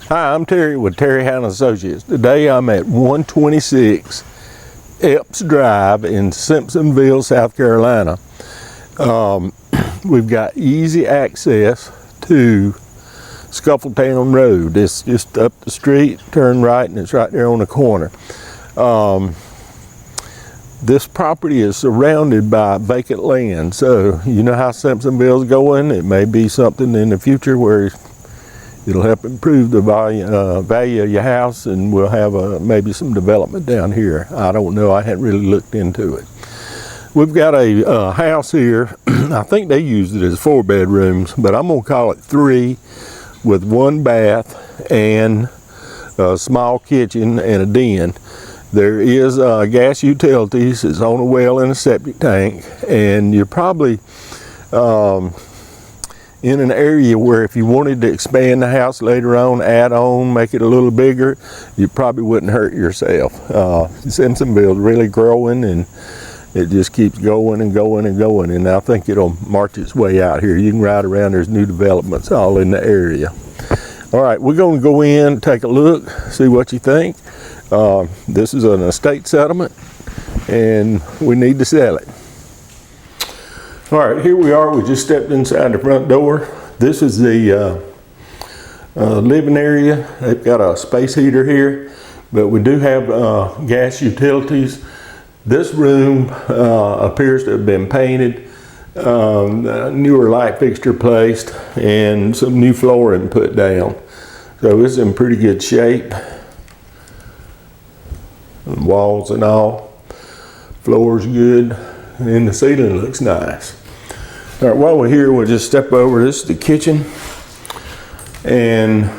Hi, I'm Terry with Terry Hannah Associates. Today I'm at 126 Epps Drive in Simpsonville, South Carolina. We've got easy access to Scuffletown Road. It's just up the street, turn right, and it's right there on the corner. This property is surrounded by vacant land, so you know how Simpsonville's going. It may be something in the future where it'll help improve the value of your house, and we'll have maybe some development down here. I don't know. I hadn't really looked into it. We've got a house here. I think they used it as 4 bedrooms, but I'm going to call it 3 with 1 bath and a small kitchen and a den. There is gas utilities. It's on a well and a septic tank, and you're probably in an area where if you wanted to expand the house later on, add on, make it a little bigger, you probably wouldn't hurt yourself. Simpsonville is really growing, and it just keeps going and going and going, and I think it'll march its way out here. You can ride around, there's new developments all in the area. All right, we're going to go in, take a look, see what you think. This is an estate settlement, and we need to sell it. All right, here we are. We just stepped inside the front door. This is the living area. They've got a space heater here, but we do have gas utilities. This room appears to have been painted, a newer light fixture placed, and some new flooring put down. So it's in pretty good shape. And walls and all. Floor's good, and the ceiling looks nice. All right, while we're here, we'll just step over. This is the kitchen, and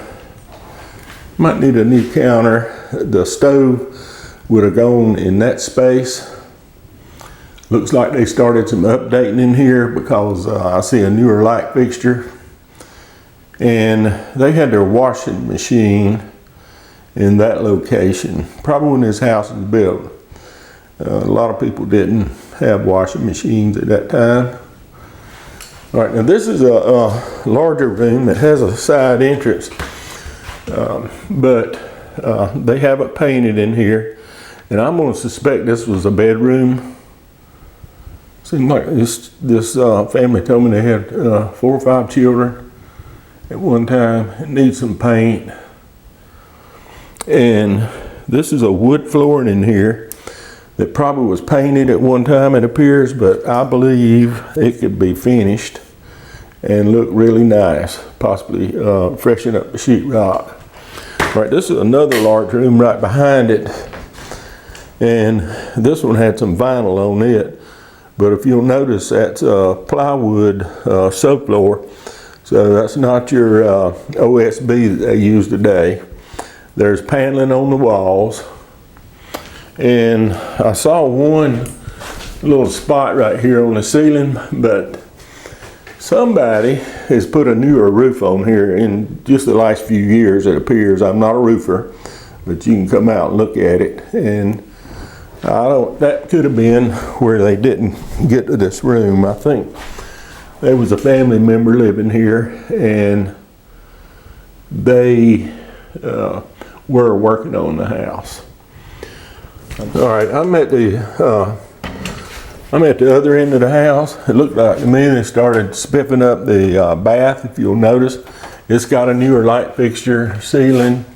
might need a new counter. The stove would have gone in that space. Looks like they started some updating in here because I see a newer light fixture, and they had their washing machine in that location, probably when this house was built. A lot of people didn't have washing machines at that time. All right, now this is a larger room that has a side entrance, but they have it painted in here, and I'm going to suspect this was a bedroom. Seems like this family told me they had 4 or 5 children at one time. It needs some paint. And this is a wood flooring in here that probably was painted at one time, it appears, but I believe it could be finished and look really nice, possibly freshen up the sheetrock. All right, this is another large room right behind it, and this one had some vinyl on it, but if you'll notice, that's plywood subfloor, so that's not your OSB that they use today. There's paneling on the walls, and I saw one little spot right here on the ceiling, but somebody has put a newer roof on here in just the last few years, it appears. I'm not a roofer, but you can come out and look at it, and that could have been where they didn't get to this room. I think there was a family member living here, and they were working on the house. All right, I'm at the other end of the house. It looked like to me they started spiffing up the bath. If you'll notice, it's got a newer light fixture, ceiling,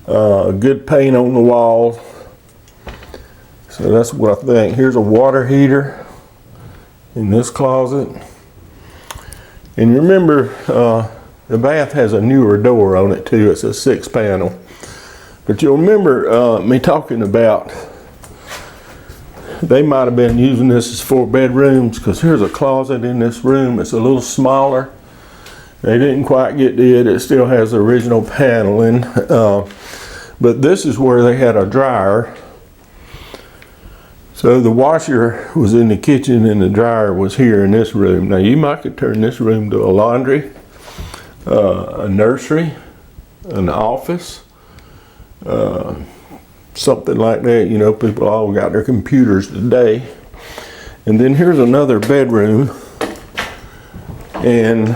good paint on the walls. So that's what I think. Here's a water heater in this closet. And remember, the bath has a newer door on it too. It's a 6 panel. But you'll remember me talking about they might have been using this as 4 bedrooms, because here's a closet in this room. It's a little smaller. They didn't quite get to it. It still has the original paneling. But this is where they had a dryer. So the washer was in the kitchen and the dryer was here in this room. Now you might could turn this room to a laundry, a nursery, an office, something like that. You know, people all got their computers today. And then here's another bedroom, and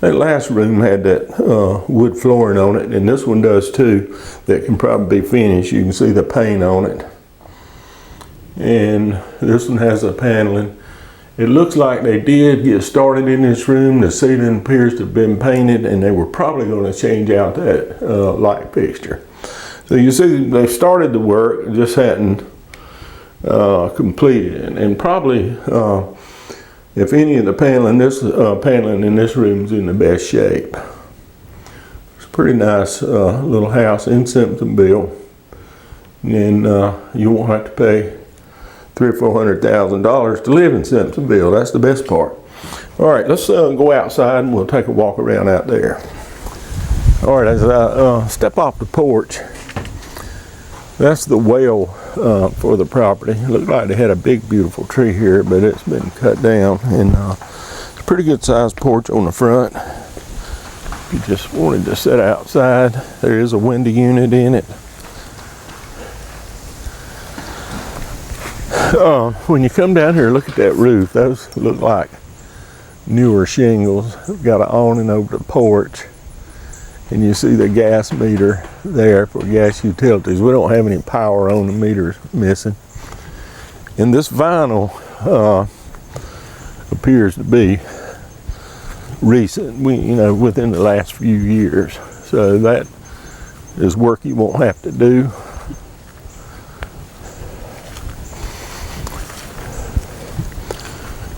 That last room had that wood flooring on it, and this one does too. That can probably be finished. You can see the paint on it. And this one has a paneling. It looks like they did get started in this room. The ceiling appears to have been painted, and they were probably going to change out that light fixture. So you see they started the work, just hadn't completed it. And probably, if any of the paneling in this room is in the best shape. It's a pretty nice little house in Simpsonville, and you won't have to pay $300,000 or $400,000 to live in Simpsonville. That's the best part. All right, let's go outside and we'll take a walk around out there. All right, as I step off the porch, that's the well for the property. It looked like they had a big, beautiful tree here, but it's been cut down. And it's a pretty good sized porch on the front. If you just wanted to sit outside, there is a window unit in it. When you come down here, look at that roof. Those look like newer shingles. Got an awning over the porch. And you see the gas meter there for gas utilities. We don't have any power on, the meter's missing. And this vinyl appears to be recent, within the last few years. So that is work you won't have to do.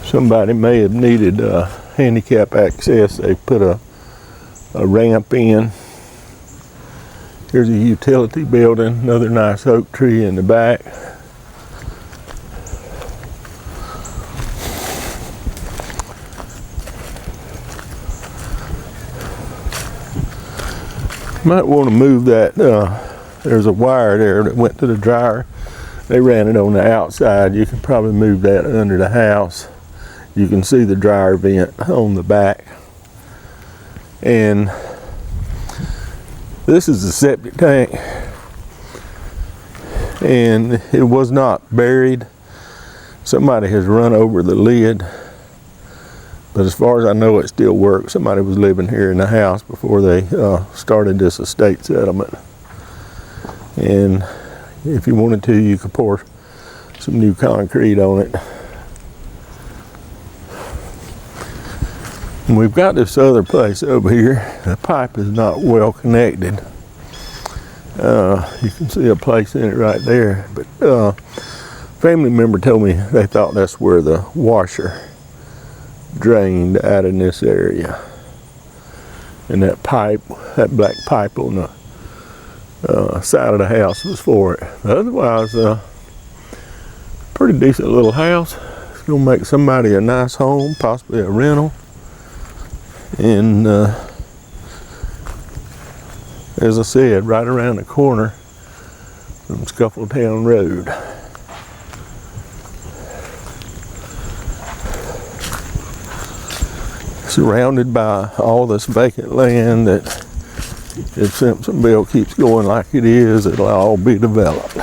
Somebody may have needed handicap access. They put a ramp in. Here's a utility building, another nice oak tree in the back. Might want to move that. There's a wire there that went to the dryer. They ran it on the outside. You can probably move that under the house. You can see the dryer vent on the back. And this is the septic tank. And it was not buried. Somebody has run over the lid. But as far as I know, it still works. Somebody was living here in the house before they started this estate settlement. And if you wanted to, you could pour some new concrete on it. And we've got this other place over here. The pipe is not well connected. You can see a place in it right there. But family member told me they thought that's where the washer drained out in this area. And that pipe, that black pipe on the side of the house was for it. Otherwise, pretty decent little house. It's gonna make somebody a nice home, possibly a rental. And as I said, right around the corner from Scuffletown Road. Surrounded by all this vacant land that, if Simpsonville keeps going like it is, it'll all be developed.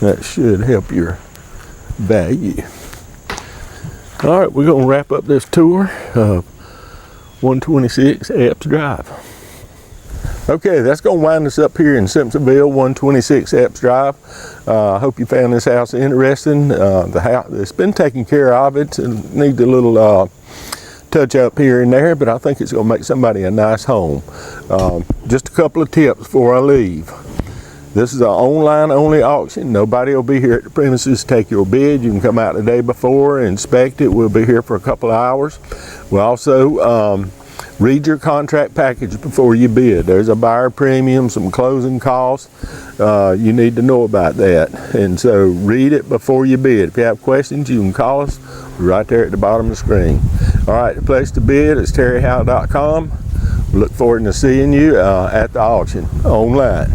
That should help your value. All right, we're going to wrap up this tour of 126 Epps Drive. Okay, that's going to wind us up here in Simpsonville, 126 Epps Drive. I hope you found this house interesting. The house, it's been taken care of. It needs a little touch up here and there, but I think it's going to make somebody a nice home. Just a couple of tips before I leave. This is an online only auction. Nobody will be here at the premises to take your bid. You can come out the day before and inspect it. We'll be here for a couple of hours. We'll also read your contract package before you bid. There's a buyer premium, some closing costs. You need to know about that. And so read it before you bid. If you have questions, you can call us. We're right there at the bottom of the screen. All right, the place to bid is terryhowe.com. We look forward to seeing you at the auction online.